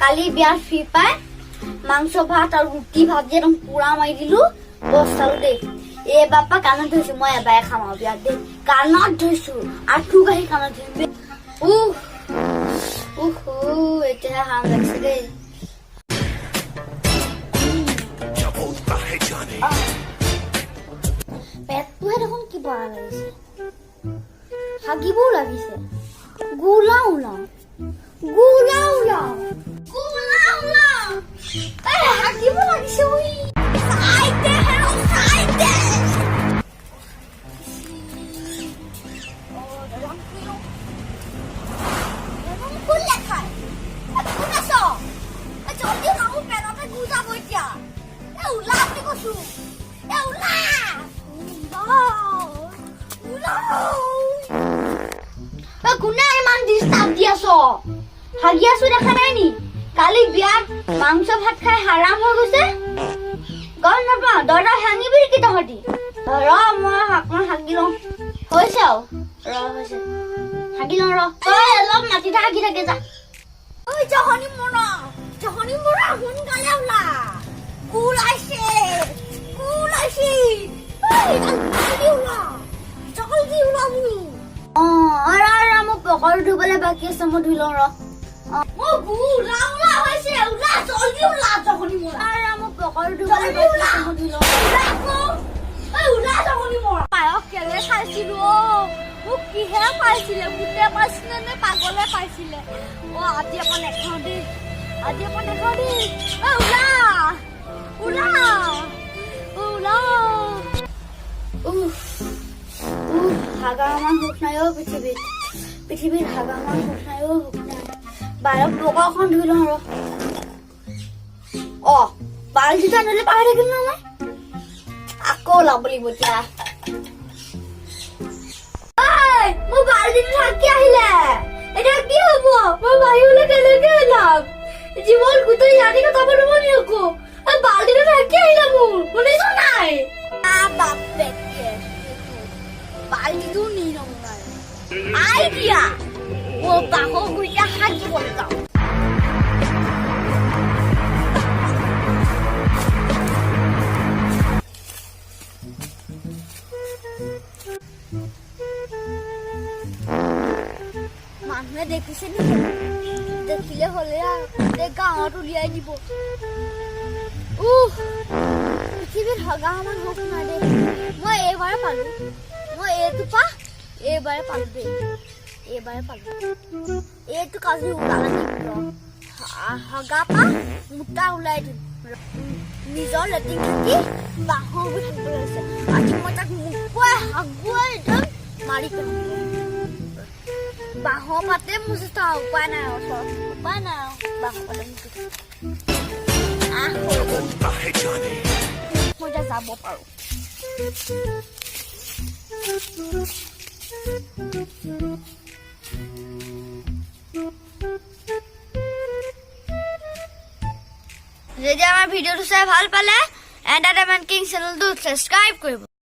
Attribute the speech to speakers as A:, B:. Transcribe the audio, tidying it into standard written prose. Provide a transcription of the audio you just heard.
A: কালি বিয়াত ফ্ৰী পাই মাংস ভাত আৰু ৰুটি ভাজি একদম পুৰা মাৰি দিলো বস্তালো দেই এই বাপা কাণত ধৰিছো মই এবাৰে খাম আৰু বিয়াত দেই কাণত ধৰিছো আঁঠু কাঢ়ি কাণত ধৰিম এতিয়া হাম লাগিছে দেই পেটটোহে দেখোন কিবা লাগিছে হাগিবও লাগিছে গোলা ওলাও হাগিব লাগিছে কোনে ইমান ডিষ্টাৰ্ব দি আছ হাগি আছো দেখা নাই নি কালি বিয়াত মাংস ভাত খাই হাৰাম হৈ গৈছে গম নাপাওঁ দৰ্জা ভাঙিবি কি তহঁতি মই হাগি লওঁ হৈছে আৰু হৈছে হাগি লওঁ তই অলপ মাটিতে হাগি থাকে যা ঐ জহনি মৰা সোনকালে ওলা ওলাইছে জলদি ওলা বোলো মোক পকৰো ধুবলৈ বাকী আছে মই ধুই লওঁ মোক পকৰো ধুবলৈ বাকী পায়স কেলে খাইছিলো মোক কিহে পাইছিলে গোটে পাইছিলে নে পাগলে পাইছিলে আজি অকণ নেখাওঁ দেই হাগামান সুখ নাই পৃথিৱীত হাগামান সুখ নাই সুখ নাই বাৰত বগাখন ধুই লওঁ বাল্টিটো আনিলে পাহৰি থাকিম ন মই আকৌ ওলাব লাগিব এতিয়া মোৰ বাল্টিটো থাকি আহিলে এতিয়া কি হব মই বাহিৰলৈ কেনেকে ওলাম জীৱন গোটেই ইয়াতে কথা পাতিব নিয়কো বাল্টিটো থাকি আহিলে মোৰ শুনিছ নাই বাল্টিটো নি লওঁ আইডিয়া বাহৰ গুৰিয়া হাগিবলৈ যাওঁ মানুহে দেখিছে নেকি দেখিলে হলে গাঁৱত উলিয়াই দিব পৃথিৱীত হগা সমান হওক নাই দেই মই এইবাৰে পালো মই এইবাৰে পালো দেই এইটো কাজি ওলালে হগা পা মোটা ওলাই দিম নিজৰ লেটিং থাকি বাঁহৰ গুৰি থাকিবলৈ হৈছে আজি মই তাক মুকুৱাই হাগুৱাই একদম মাৰি পেলাম বাঁহৰ পাতে মুচি থওঁ উপায় নাই বাঁহৰ পাতে মুচি মই এতিয়া যাব পাৰো যদি আমাৰ ভিডিঅ'টো চাই ভাল পালে এণ্টাৰটেইনমেণ্ট কিং চেনেলটো ছাবস্ক্ৰাইব কৰিব।